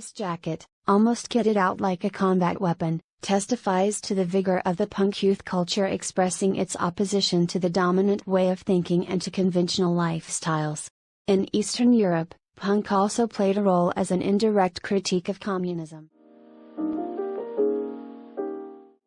This jacket, almost kitted out like a combat weapon, testifies to the vigor of the punk youth culture, expressing its opposition to the dominant way of thinking and to conventional lifestyles. In Eastern Europe, punk also played a role as an indirect critique of communism.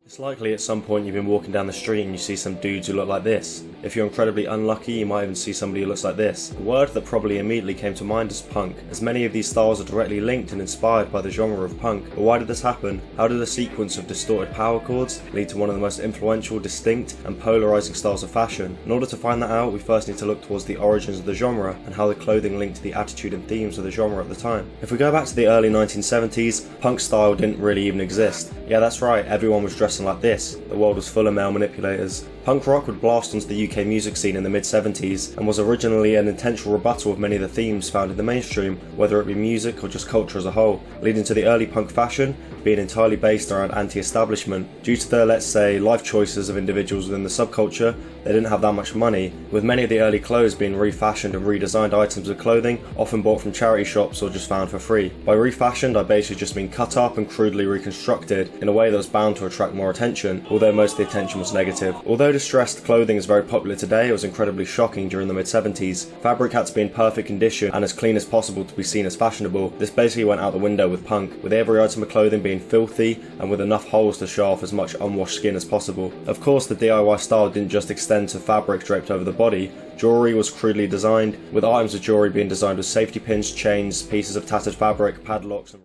It's likely at some point you've been walking down the street and you see some dudes who look like this. If you're incredibly unlucky, you might even see somebody who looks like this. The word that probably immediately came to mind is punk, as many of these styles are directly linked and inspired by the genre of punk. But why did this happen? How did a sequence of distorted power chords lead to one of the most influential, distinct, and polarizing styles of fashion? In order to find that out, we first need to look towards the origins of the genre and how the clothing linked to the attitude and themes of the genre at the time. If we go back to the early 1970s, punk style didn't really even exist. Yeah, that's right, everyone was dressing like this. The world was full of male manipulators. Punk rock would blast onto the UK music scene in the mid-70s and was originally an intentional rebuttal of many of the themes found in the mainstream, whether it be music or just culture as a whole, leading to the early punk fashion being entirely based around anti-establishment. Due to the, let's say, life choices of individuals within the subculture, they didn't have that much money, with many of the early clothes being refashioned and redesigned items of clothing, often bought from charity shops or just found for free. By refashioned, I basically just mean cut up and crudely reconstructed in a way that was bound to attract more attention, although most of the attention was negative. Although distressed clothing is very popular today, it was incredibly shocking during the mid-70s. Fabric had to be in perfect condition and as clean as possible to be seen as fashionable. This basically went out the window with punk, with every item of clothing being filthy and with enough holes to show off as much unwashed skin as possible. Of course, the DIY style didn't just extend to fabric draped over the body. Jewellery was crudely designed, with items of jewellery being designed with safety pins, chains, pieces of tattered fabric, padlocks, and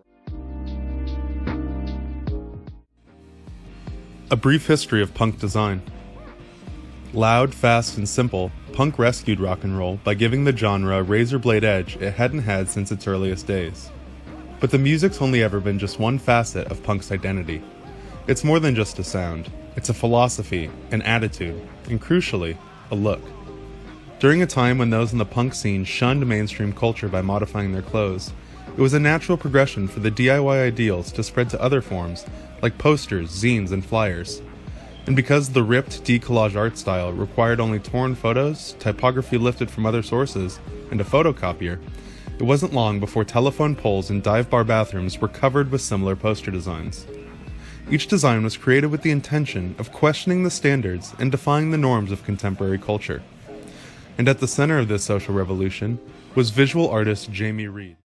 A brief history of punk design. Loud, fast, and simple, punk rescued rock and roll by giving the genre a razor blade edge it hadn't had since its earliest days. But the music's only ever been just one facet of punk's identity. It's more than just a sound. It's a philosophy, an attitude, and crucially, a look. During a time when those in the punk scene shunned mainstream culture by modifying their clothes, it was a natural progression for the DIY ideals to spread to other forms like posters, zines, and flyers. And because the ripped decollage art style required only torn photos, typography lifted from other sources, and a photocopier, it wasn't long before telephone poles and dive bar bathrooms were covered with similar poster designs. Each design was created with the intention of questioning the standards and defying the norms of contemporary culture. And at the center of this social revolution was visual artist Jamie Reed.